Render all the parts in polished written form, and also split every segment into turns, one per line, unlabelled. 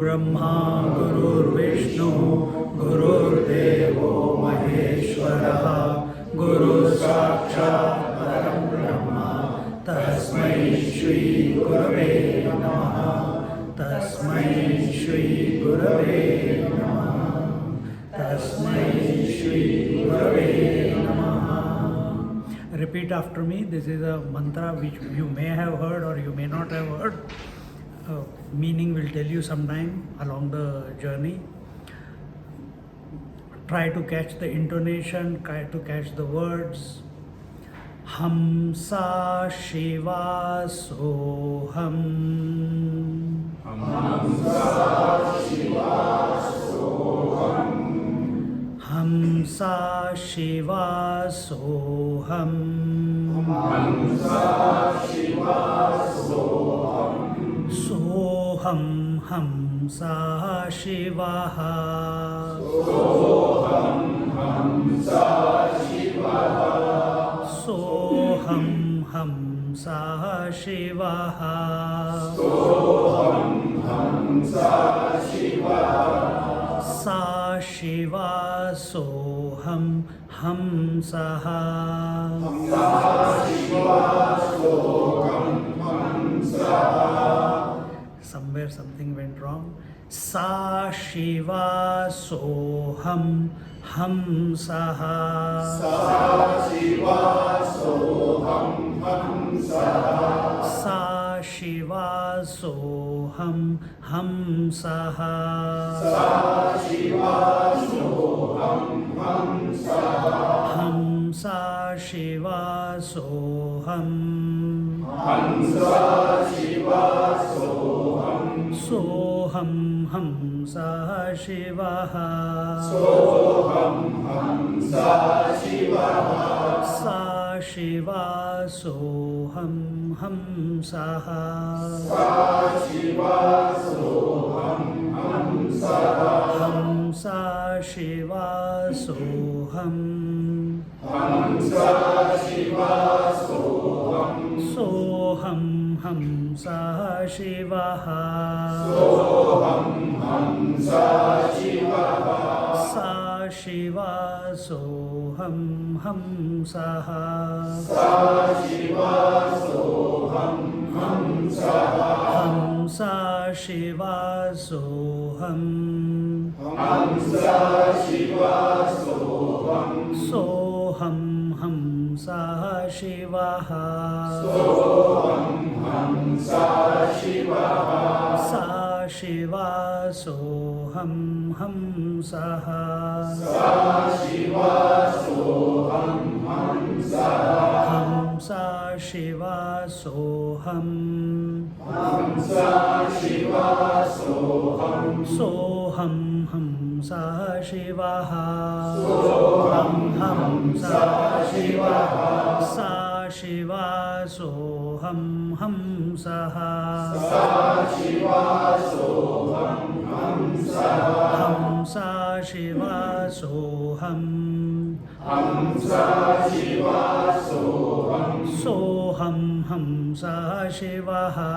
Brahma Gurur Vishnu Gurur Devo Maheshwara Guru Sadachar Param Brahma Tasmai Shri Gurave Namaha Tasmai Shri Gurave Namaha Tasmai Shri Gurave Namaha. Repeat after me. This is a mantra which you may have heard or you may not have heard. Meaning will tell you sometime along the journey. Try to catch the intonation, try to catch the words. Hamsa Shiva Soham.
Hamsa Shiva Soham.
Hamsa Shiva Soham.
Hamsa Shiva Soham.
Soham Hamsa Shivaha.
Soham Hamsa Shivaha.
Soham Hamsa Shivaha.
Soham Hamsa Shivaha.
Sa Shiva Soham Hamsaha.
Sa Shiva Soham Hamsaha.
Somewhere something went wrong. Sa Shiva Soham Hamsaha.
Sa Shiva Soham Hamsaha.
Sa Shiva Soham Hamsaha.
Sa Shiva Soham Hamsaha.
Hamsa Shiva Soham.
Hamsa Shiva Soham.
Soham Hamsa Shivaha.
Soham Hamsa Shivaha.
Sa Shiva Soham Hamsaha.
Sa Shiva Soham Hamsaha.
Hamsa Shiva Soham.
Hamsa Shiva Soham.
Soham Hamsa Shivaha.
Soham Hamsa Shivaha.
Sa Shiva Soham Hamsaha.
Sa Shiva Soham Hamsaha.
Hamsa Shiva Soham.
Hamsa Shiva Soham.
Soham Hamsa Shivaha.
Soham Hamsa Shivaha.
Sa Shiva Soham Hamsaha.
Sa Shiva Soham Hamsaha.
Hamsa Shiva Soham.
Hamsa Shiva Soham.
Soham Hamsa Shivaha.
Soham Hamsa Shivaha.
Sa Shiva Soham Hamsaha.
Sa Shiva Soham Hamsaha.
Hamsa Shiva Soham.
Hamsa Shiva Soham.
Soham Hamsa Shivaha.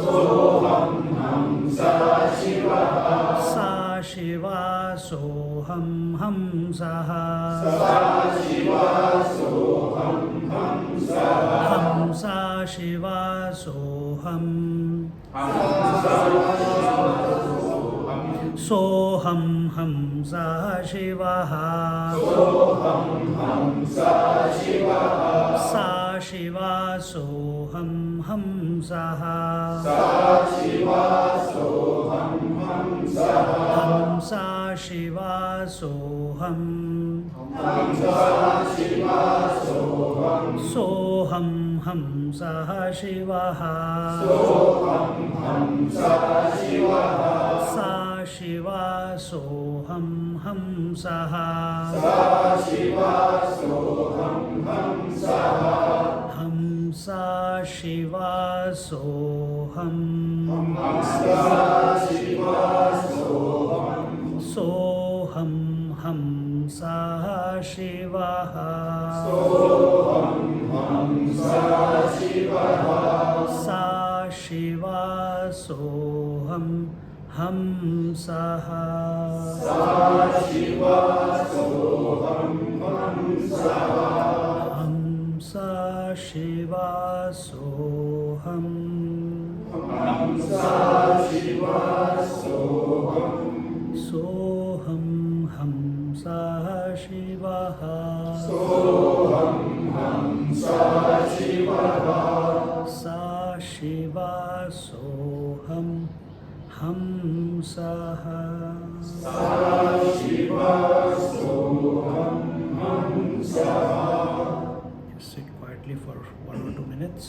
Soham Hamsa Shivaha.
Sa Shiva Soham Hamsaha.
Sa Shiva Soham Hamsaha.
Hamsa Shiva Soham. Soham Hamsa Shivaha.
Soham Hamsa Shivaha.
Sa Shiva Soham Hamsaha.
Sa Shiva Soham Hamsaha.
Hamsa Shiva Soham.
Hamsa Shiva Soham.
Soham Hamsa Shivaha.
Soham Hamsa Shivaha.
Hamsaha.
Sadashiva Soham Hamsaha.
Hamsa Shiva Soham.
Sadashiva Soham.
Soham Hamsa Shivaha.
Soham Hamsa Shivaha.
Sa Shiva Soham Hamsaha.
Sadashiva Soham Hamsaha.
Hamsa Shiva Soham.
Sadashiva Soham.
Soham Hamsa Shivaha.
Soham Hamsa Shivaha.
Sa Shiva Soham Hamsaha.
Sadashiva Soham Hamsaha.
Just sit quietly for 1 or 2 minutes.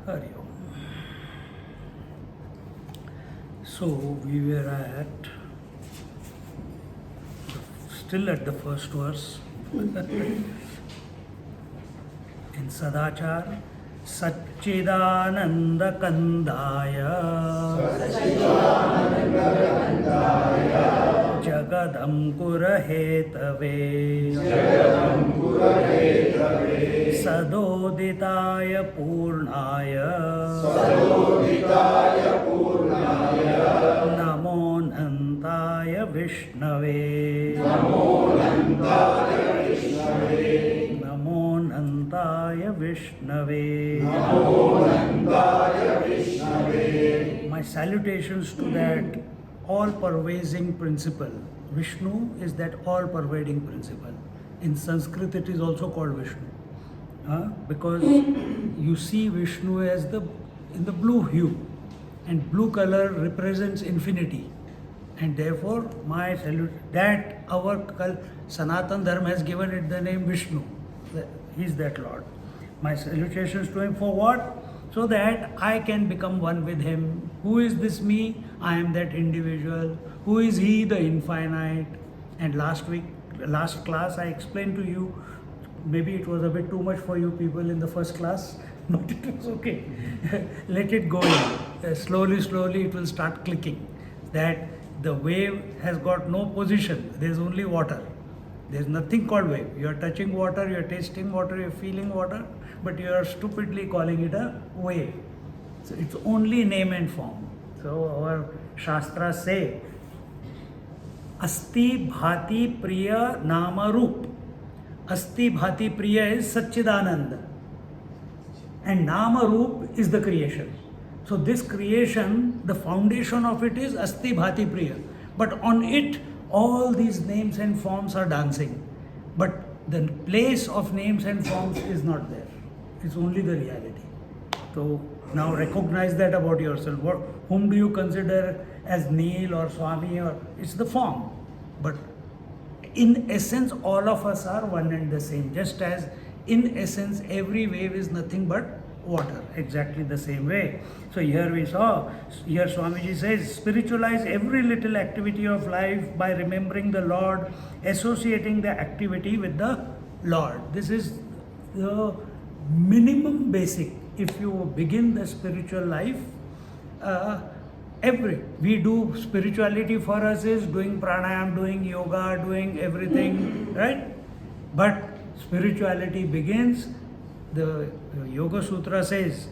Hari Om. So we were still at the first verse in Sadachar. Satchidananda Kandaya Jagadam Kurahetave Sadoditaya Purnaya Namo Nantaya Vishnave Namo Nantaya Vishnave. My salutations to that all-pervading principle. Vishnu is that all-pervading principle. In Sanskrit it is also called Vishnu. Because you see Vishnu as in the blue hue, and blue color represents infinity. And therefore my salute that our Sanatan Dharma has given it the name Vishnu. He is that Lord. My salutations to him for what? So that I can become one with him. Who is this me? I am that individual. Who is he? The infinite. And last class I explained to you, maybe it was a bit too much for you people in the first class, but it was okay. Let it go in. Slowly it will start clicking. That the wave has got no position. There is only water. There is nothing called wave. You are touching water, you are tasting water, you are feeling water, but you are stupidly calling it a wave. So it's only name and form. So our Shastras say, Asti Bhati Priya Nama Roop. Asti Bhati Priya is Satchidananda. And Nama Roop is the creation. So this creation, the foundation of it is Asti Bhati Priya. But on it, all these names and forms are dancing, but the place of names and forms is not there. It's only the reality. So now recognize that about yourself. Whom do you consider as Neil or Swami? Or it's the form, but in essence all of us are one and the same. Just as in essence every wave is nothing but water, exactly the same way. So here Swamiji says, spiritualize every little activity of life by remembering the Lord, associating the activity with the Lord. This is the minimum basic. If you begin the spiritual life, we do spirituality for us is doing pranayam, doing yoga, doing everything, right? But spirituality begins, the Yoga Sutra says,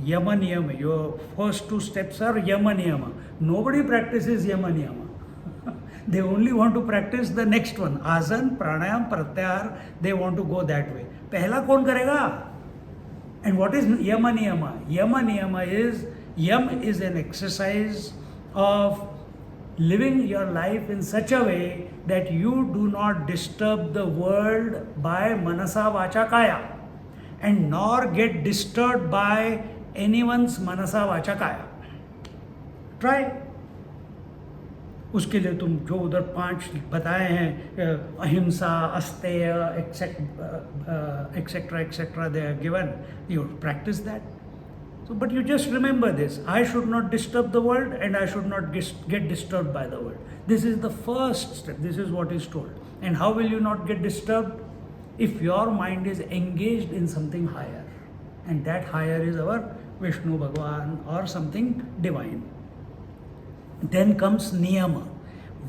Yama Niyama. Your first two steps are Yama Niyama. Nobody practices Yama Niyama. They only want to practice the next one. Asan, pranayam, pratyahar, they want to go that way. Pehla kaun karega? And what is Yama Niyama? Yama Niyama is, Yam is an exercise of living your life in such a way that you do not disturb the world by manasa vacha kaya, and nor get disturbed by anyone's manasa vacha kaya. Try. उसके लिए तुम जो उधर 5 बताए हैं, अहिंसा, अस्तेय, etc., they are given, you practice that. So, but you just remember this, I should not disturb the world and I should not get disturbed by the world. This is the first step. This is what is told. And how will you not get disturbed? If your mind is engaged in something higher, and that higher is our Vishnu Bhagavan or something divine. Then comes niyama.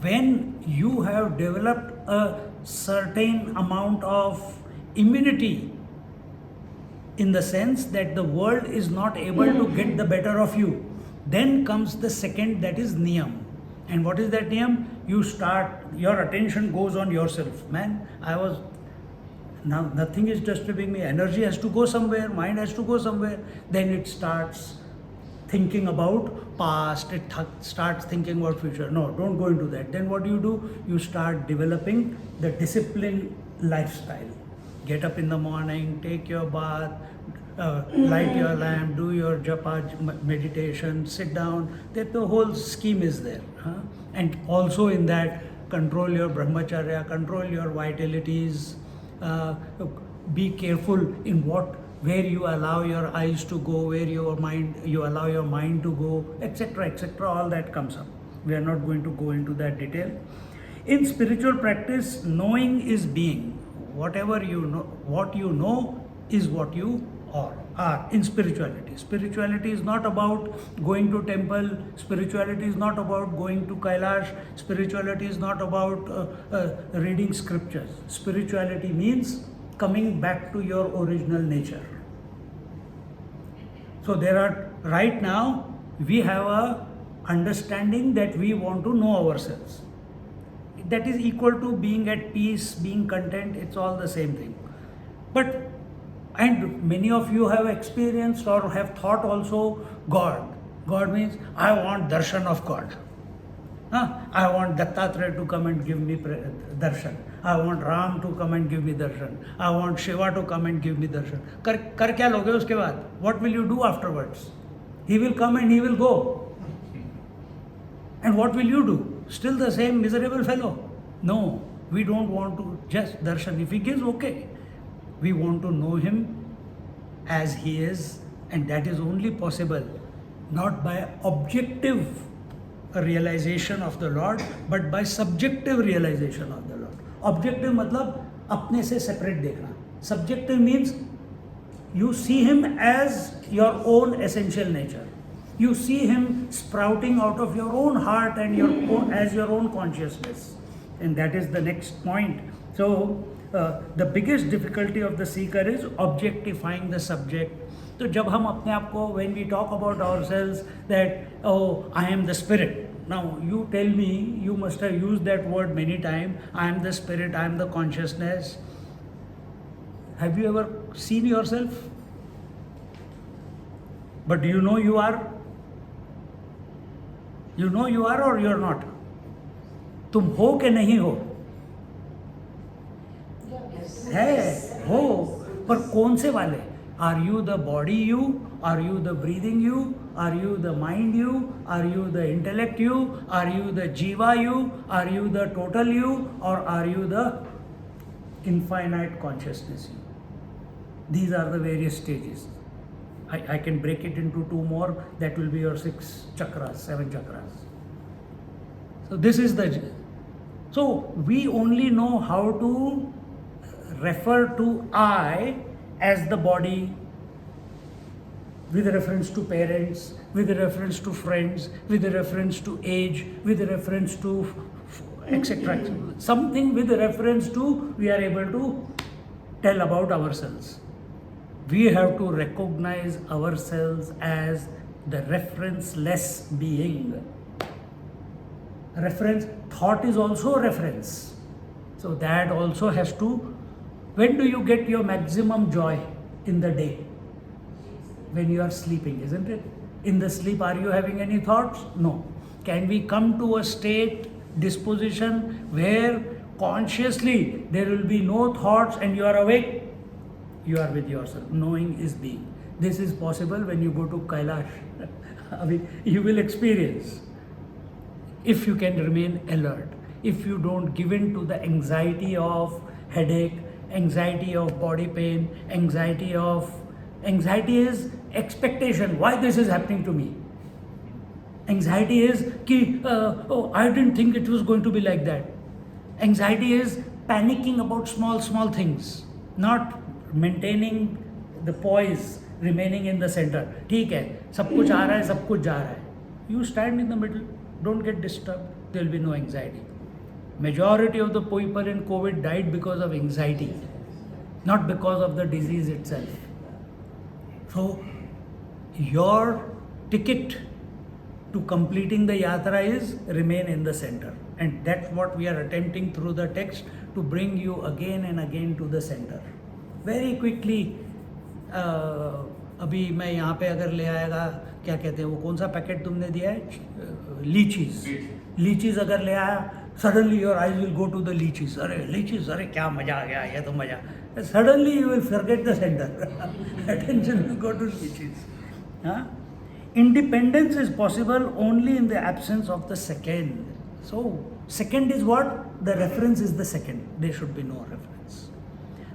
When you have developed a certain amount of immunity, in the sense that the world is not able to get the better of you, then comes the second, that is niyam. And what is that niyam? You start, your attention goes on yourself. Man, now nothing is disturbing me. Energy has to go somewhere, mind has to go somewhere. Then it starts thinking about past, it starts thinking about future. No, don't go into that. Then what do? You start developing the disciplined lifestyle. Get up in the morning, take your bath, light your lamp, do your japa meditation, sit down. That the whole scheme is there. And also in that, control your brahmacharya, control your vitalities, be careful in where you allow your eyes to go, where you allow your mind to go, etc., all that comes up. We are not going to go into that detail. In spiritual practice, knowing is being. Whatever you know, what you know is what you are in spirituality. Spirituality is not about going to temple. Spirituality is not about going to Kailash. Spirituality is not about reading scriptures. Spirituality means coming back to your original nature. So right now, we have a understanding that we want to know ourselves. That is equal to being at peace, being content, it's all the same thing. And many of you have experienced or have thought also God. God means, I want darshan of God. I want Dattatreya to come and give me darshan. I want Ram to come and give me darshan. I want Shiva to come and give me darshan. Kar kya loge uske baad? What will you do afterwards? He will come and he will go. And what will you do? Still the same miserable fellow? No, we don't want to just darshan. If he gives, okay. We want to know him as he is, and that is only possible not by objective realization of the Lord, but by subjective realization of the Lord. Objective matlab apne se separate dekhna. Subjective means you see him as your own essential nature. You see him sprouting out of your own heart and as your own consciousness. And that is the next point. So, the biggest difficulty of the seeker is objectifying the subject. So, जब हम अपने आप को, when we talk about ourselves that, oh, I am the spirit. Now, you tell me, you must have used that word many times. I am the spirit, I am the consciousness. Have you ever seen yourself? But do you know you are? You know you are or you are not? तुम हो कि नहीं हो? है, हो, पर कौन से वाले? Are you the body you? Are you the breathing you? Are you the mind you? Are you the intellect you? Are you the jiva you? Are you the total you? और are you the infinite consciousness you? These are the various stages. I can break it into two more. That will be your 6 chakras, 7 chakras. So this is the... So we only know how to refer to I as the body, with reference to parents, with reference to friends, with reference to age, with reference to etc. Something with reference to we are able to tell about ourselves. We have to recognize ourselves as the referenceless being. Reference, thought is also a reference. So that also has to... When do you get your maximum joy in the day? When you are sleeping, isn't it? In the sleep, are you having any thoughts? No. Can we come to a state, disposition, where consciously there will be no thoughts and you are awake? You are with yourself. Knowing is being. This is possible when you go to Kailash. I mean, you will experience. If you can remain alert, if you don't give in to the anxiety of headache, anxiety of body pain, anxiety is expectation. Why this is happening to me? Anxiety is I didn't think it was going to be like that. Anxiety is panicking about small things, not maintaining the poise, remaining in the center. ठीक है, सब कुछ आ रहा है, सब कुछ जा रहा है. You stand in the middle, don't get disturbed. There will be no anxiety. Majority of the people in COVID died because of anxiety, not because of the disease itself. So your ticket to completing the yatra is remain in the center, and that's what we are attempting through the text, to bring you again and again to the center. Very quickly, अभी मैं यहाँ पे अगर ले आएगा, क्या कहते हैं वो, कौन सा पैकेट तुमने दिया है, लीचीज अगर ले आया, suddenly your eyes will go to the lychees. अरे lychees, अरे क्या मजा आ गया, ये तो मजा. Suddenly you will forget the center. Attention will go to lychees. Huh? Independence is possible only in the absence of the second. So second is what? The reference is the second. There should be no reference.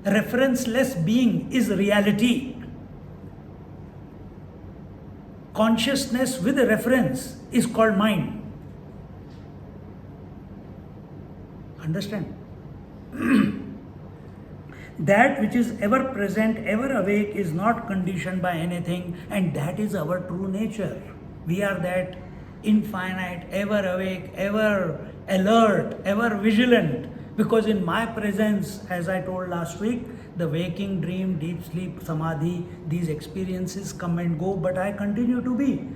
Referenceless being is reality. Consciousness with a reference is called mind. Understand? That which is ever present, ever awake, is not conditioned by anything, and that is our true nature. We are that infinite, ever awake, ever alert, ever vigilant. Because in my presence, as I told last week, the waking, dream, deep sleep, samadhi, these experiences come and go, but I continue to be.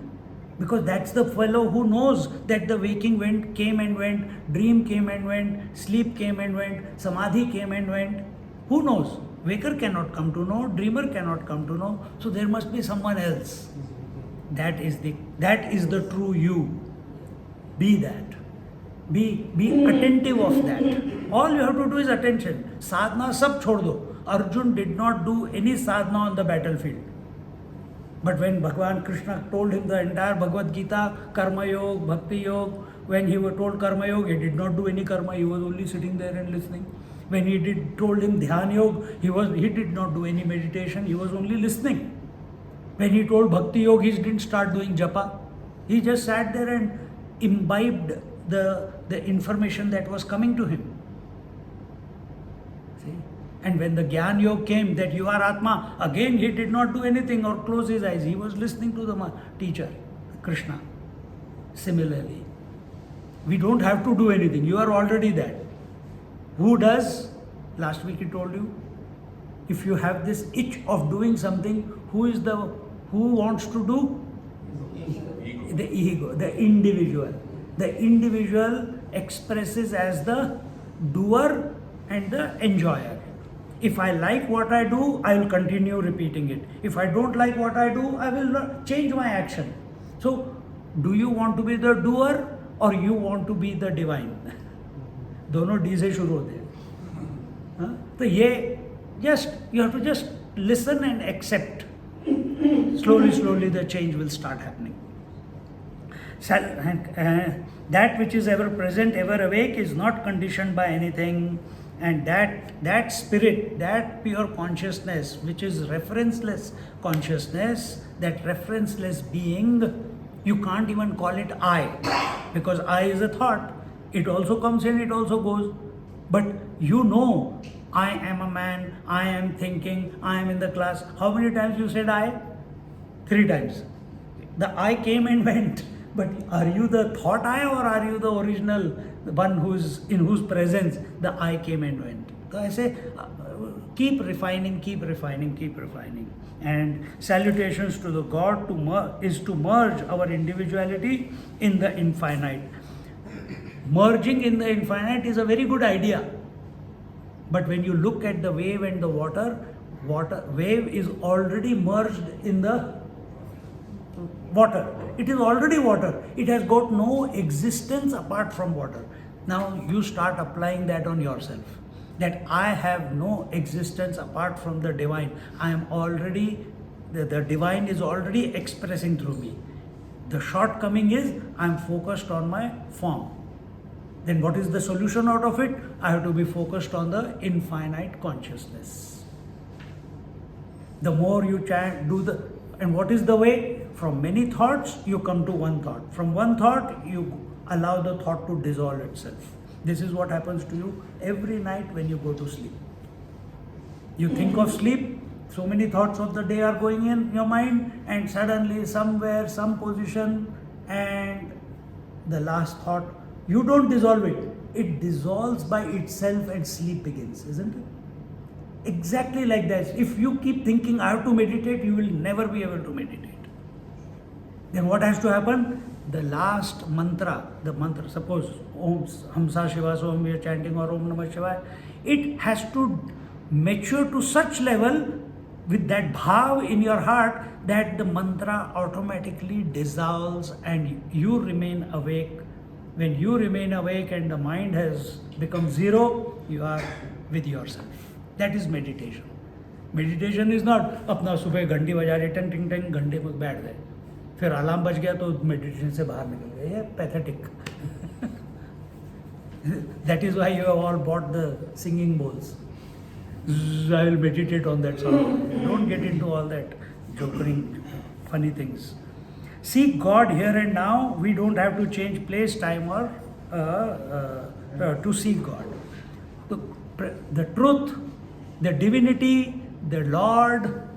Because that's the fellow who knows that the waking came and went, dream came and went, sleep came and went, samadhi came and went. Who knows? Waker cannot come to know, dreamer cannot come to know, so there must be someone else. That is the true you. Be that. Be attentive of that. All you have to do is attention. Sadhana sab chhod do. Arjun did not do any sadhana on the battlefield. But when Bhagavan Krishna told him the entire Bhagavad Gita, Karma Yoga, Bhakti Yoga, when he was told Karma Yoga, he did not do any karma, he was only sitting there and listening. When he told him Dhyan Yoga, he did not do any meditation, he was only listening. When he told Bhakti Yoga, he didn't start doing japa. He just sat there and imbibed the information that was coming to him. See? And when the Gyaan Yoga came, that you are Atma, again he did not do anything or close his eyes. He was listening to the teacher, Krishna. Similarly, we don't have to do anything. You are already that. Who does? Last week he told you. If you have this itch of doing something, who wants to do? The ego, the individual. The individual expresses as the doer and the enjoyer. If I like what I do, I will continue repeating it. If I don't like what I do, I will change my action. So, do you want to be the doer or you want to be the divine? दोनों D से शुरू होते हैं. हाँ? तो ये just you have to just listen and accept. Slowly the change will start happening. That which is ever present, ever awake is not conditioned by anything, and that spirit, that pure consciousness, which is referenceless consciousness, that referenceless being, you can't even call it I, because I is a thought. It also comes in, it also goes. But you know, I am a man, I am thinking, I am in the class. How many times you said I? 3 times. The I came and went. But are you the thought I, or are you the original, the one in whose presence the I came and went? So I say, keep refining. And salutations to the God is to merge our individuality in the infinite. Merging in the infinite is a very good idea. But when you look at the wave and the wave is already merged in the water. It is already water. It has got no existence apart from water. Now you start applying that on yourself. That I have no existence apart from the divine. I am already, the divine is already expressing through me. The shortcoming is I am focused on my form. Then what is the solution out of it? I have to be focused on the infinite consciousness. The more you and what is the way? From many thoughts, you come to one thought. From one thought, you allow the thought to dissolve itself. This is what happens to you every night when you go to sleep. You think of sleep, so many thoughts of the day are going in your mind, and suddenly somewhere, some position, and the last thought, you don't dissolve it. It dissolves by itself and sleep begins, isn't it? Exactly like that. If you keep thinking, I have to meditate, you will never be able to meditate. Then what has to happen? The last mantra, suppose Om Hamsa Shiva Om, we are chanting, or Om Namah Shivaya, it has to mature to such level with that bhav in your heart that the mantra automatically dissolves and you remain awake. When you remain awake and the mind has become zero, you are with yourself. That is meditation. Meditation is not अपना सुबह घंटी बजा रहे टंग टिंग टंग घंटे में बैठ गए फिर अलार्म बज गया तो मेडिटेशन से बाहर निकल गए ये pathetic. That is why you have all bought the singing bowls. I will meditate on that song. Don't get into all that jokering, funny things. Seek God here and now. We don't have to change place, time, or to seek God. The truth, the divinity, the Lord,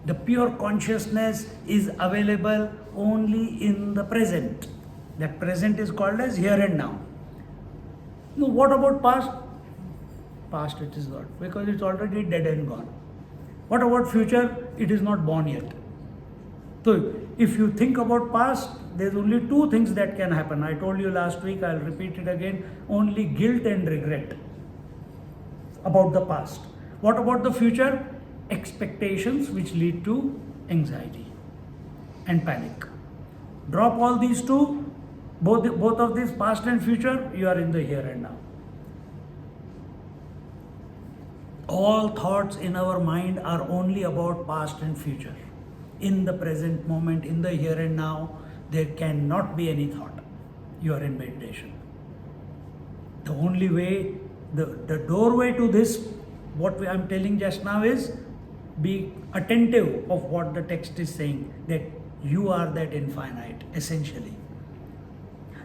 the pure consciousness is available only in the present. That present is called as here and now. No, what about past? Past it is not, because it's already dead and gone. What about future? It is not born yet. So if you think about past, there's only 2 things that can happen. I told you last week, I'll repeat it again, only guilt and regret about the past. What about the future? Expectations which lead to anxiety and panic. Drop all these 2, both of these, past and future, you are in the here and now. All thoughts in our mind are only about past and future. In the present moment, in the here and now, there cannot be any thought. You are in meditation. The only way, the doorway to this, what I'm telling just now is, be attentive of what the text is saying, that you are that infinite, essentially.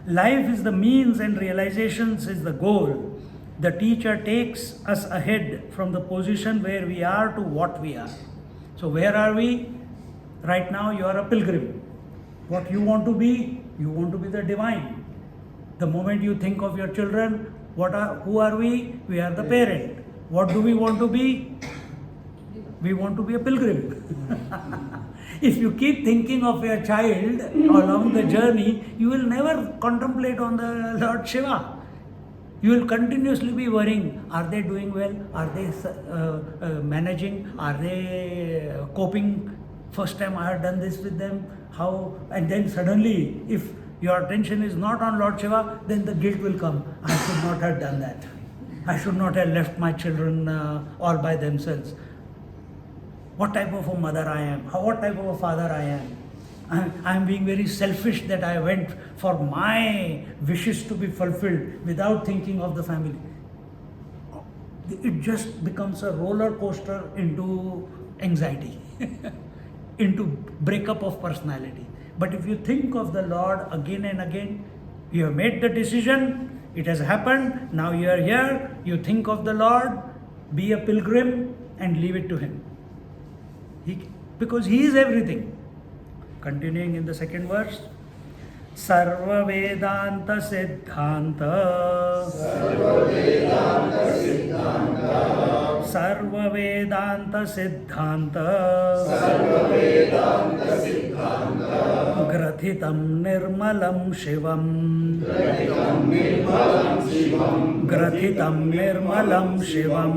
Life is the means and realizations is the goal. The teacher takes us ahead from the position where we are to what we are. So where are we? Right now you are a pilgrim. What you want to be? You want to be the divine. The moment you think of your children, who are we? We are the parent. What do we want to be? We want to be a pilgrim. If you keep thinking of your child along the journey, you will never contemplate on the Lord Shiva. You will continuously be worrying, are they doing well? Are they managing? Are they coping? First time I had done this with them, how? And then suddenly, if your attention is not on Lord Shiva, then the guilt will come. I should not have done that. I should not have left my children all by themselves. What type of a mother I am? What type of a father I am? I am being very selfish that I went for my wishes to be fulfilled without thinking of the family. It just becomes a roller coaster into anxiety, into breakup of personality. But if you think of the Lord again and again, you have made the decision, it has happened, now you are here, you think of the Lord, be a pilgrim and leave it to Him. Because He is everything. Continuing in the second verse, Sarva Vedanta Siddhanta, Sarva Vedanta Siddhanta, Grathitam Nirmalam Shivam, Grathitam Nirmalam Shivam,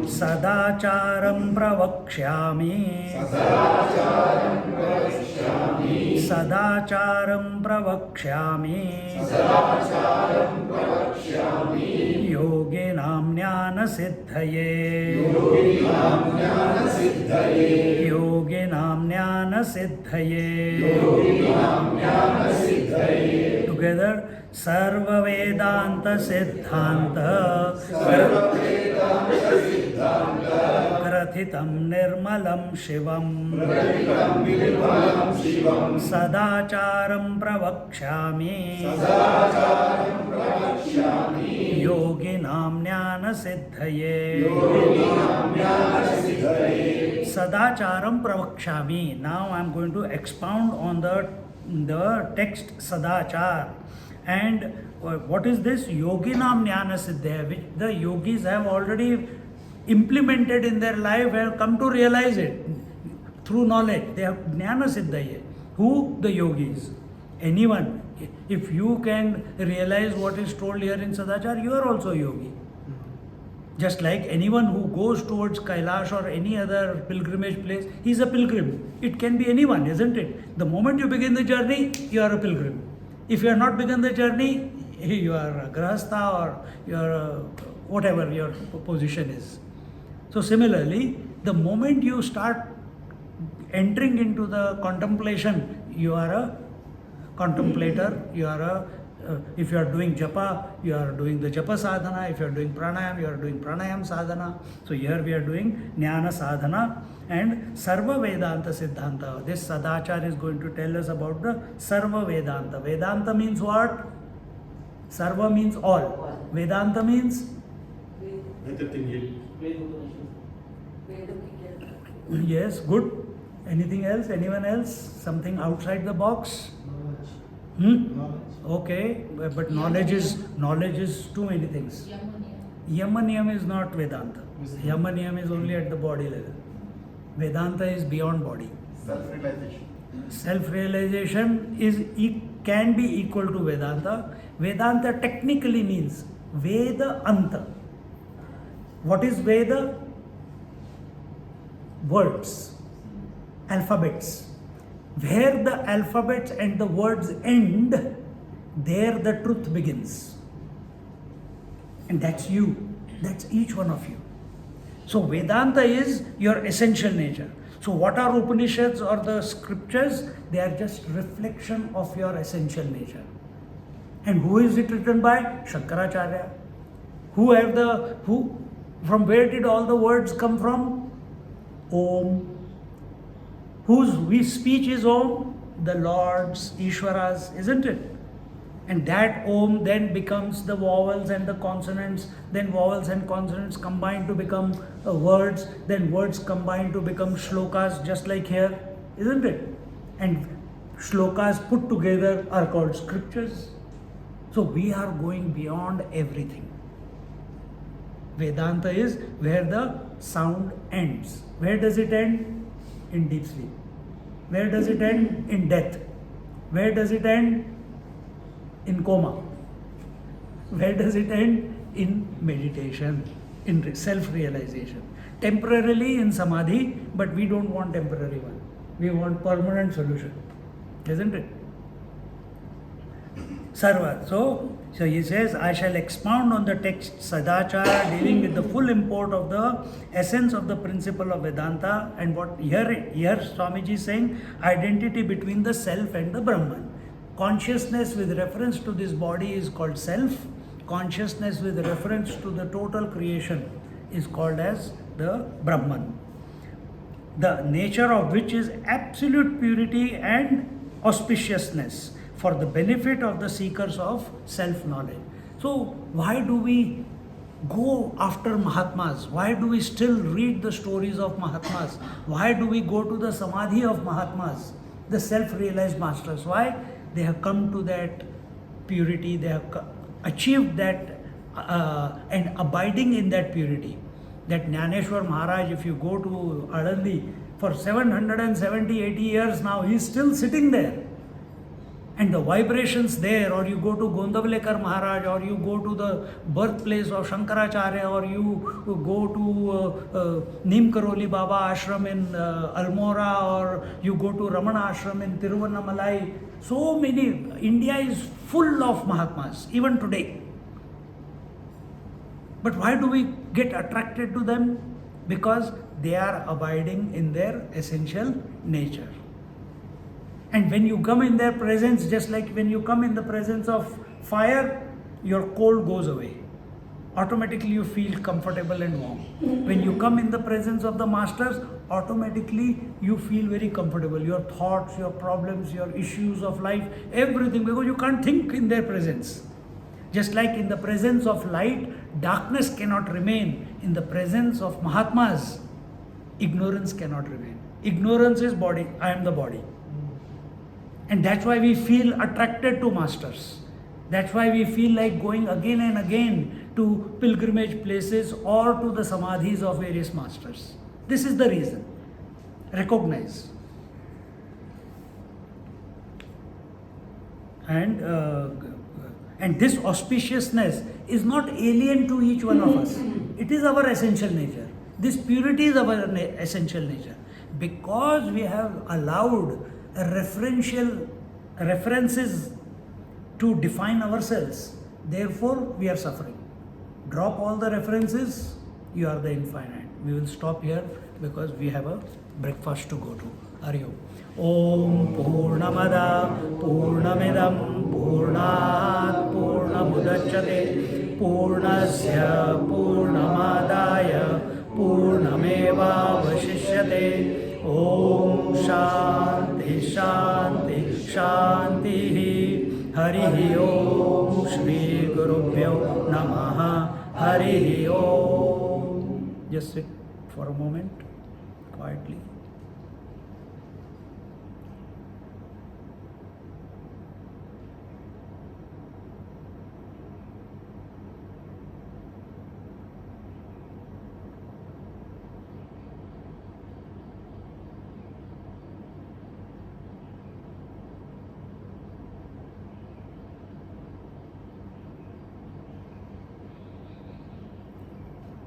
Sadacharam Pravakshami, Sadacharam Pravakshami, Yoginam Jnana Siddhaye, Yoginam Jnana Siddhaye. Together, Sarva Vedanta Siddhanta, Grathitam Nirmalam Shivam, Sadacharam Pravakshami, Yoginam Jnana Siddhaye. Sadacharam Pravakshami. Now I am going to expound on the text Sadachar. And what is this? Yoginam Jnana Siddhaya, which the yogis have already implemented in their life, have come to realize it through knowledge. They have Jnana Siddhaya. Who? The yogis. Anyone. If you can realize what is told here in Sadachar, you are also a yogi. Just like anyone who goes towards Kailash or any other pilgrimage place, he is a pilgrim. It can be anyone, isn't it? The moment you begin the journey, you are a pilgrim. If you have not begun the journey, you are a grahastha or you are whatever your position is. So similarly, the moment you start entering into the contemplation, you are a contemplator, you are a if you are doing japa, you are doing the japa sadhana. If you are doing pranayam, you are doing pranayam sadhana. So here we are doing jnana sadhana and sarva vedanta siddhanta. This Sadachar is going to tell us about the sarva vedanta. Vedanta means what? Sarva means all. Vedanta means? Yes, good. Anything else? Anyone else? Something outside the box? Okay, but knowledge is too many things. Yamaniyam is not Vedanta. Yamaniyam is only at the body level. Vedanta is beyond body.
Self-realization.
Self-realization can be equal to Vedanta. Vedanta technically means Veda Anta. What is Veda? Words, alphabets. Where the alphabets and the words end, there the truth begins. And that's you. That's each one of you. So Vedanta is your essential nature. So what are Upanishads or the scriptures? They are just reflection of your essential nature. And who is it written by? Shankaracharya. From where did all the words come from? Om. Whose speech is Om? The Lord's, Ishvara's, isn't it? And that Om then becomes the vowels and the consonants, then vowels and consonants combine to become words, then words combine to become shlokas, just like here, isn't it? And shlokas put together are called scriptures. So we are going beyond everything. Vedanta is where the sound ends. Where does it end? In deep sleep. Where does it end? In death. Where does it end? In coma. Where does it end? In meditation, in self-realization. Temporarily in samadhi, but we don't want temporary one. We want permanent solution. Isn't it? Sarva. So he says, I shall expound on the text Sadachar, dealing with the full import of the essence of the principle of Vedanta. And what here Swamiji is saying, identity between the self and the Brahman. Consciousness with reference to this body is called self. Consciousness with reference to the total creation is called as the Brahman. The nature of which is absolute purity and auspiciousness for the benefit of the seekers of self-knowledge. So why do we go after Mahatmas? Why do we still read the stories of Mahatmas? Why do we go to the Samadhi of Mahatmas, the self-realized masters? Why? They have come to that purity, they have achieved that and abiding in that purity. That Jnaneshwar Maharaj, if you go to Alandi, for 770, 80 years now, he is still sitting there. And the vibrations there, or you go to Gondavlekar Maharaj, or you go to the birthplace of Shankaracharya, or you go to Neem Karoli Baba ashram in Almora, or you go to Ramana ashram in Tiruvannamalai. So many, India is full of Mahatmas, even today. But why do we get attracted to them? Because they are abiding in their essential nature. And when you come in their presence, just like when you come in the presence of fire, your cold goes away. Automatically you feel comfortable and warm. When you come in the presence of the masters, automatically you feel very comfortable. Your thoughts, your problems, your issues of life, everything, because you can't think in their presence. Just like in the presence of light, darkness cannot remain. In the presence of Mahatmas, ignorance cannot remain. Ignorance is body, I am the body. And that's why we feel attracted to masters. That's why we feel like going again and again to pilgrimage places or to the samadhis of various masters. This is the reason. Recognize. And this auspiciousness is not alien to each one of us. It is our essential nature. This purity is our essential nature. Because we have allowed references to define ourselves, therefore we are suffering. Drop all the references, you are the infinite. We will stop here because we have a breakfast to go to. Hari Om. Om Purnamada Purnamidam Purnat Purnamudachyate Purnasya Purnamadaya Purnameva Vashishyate. Om Shanti Shanti Shanti. Hari Om. Shri Gurubhyo Namaha. Hari Om. Just sit for a moment quietly.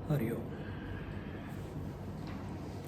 Hari Om.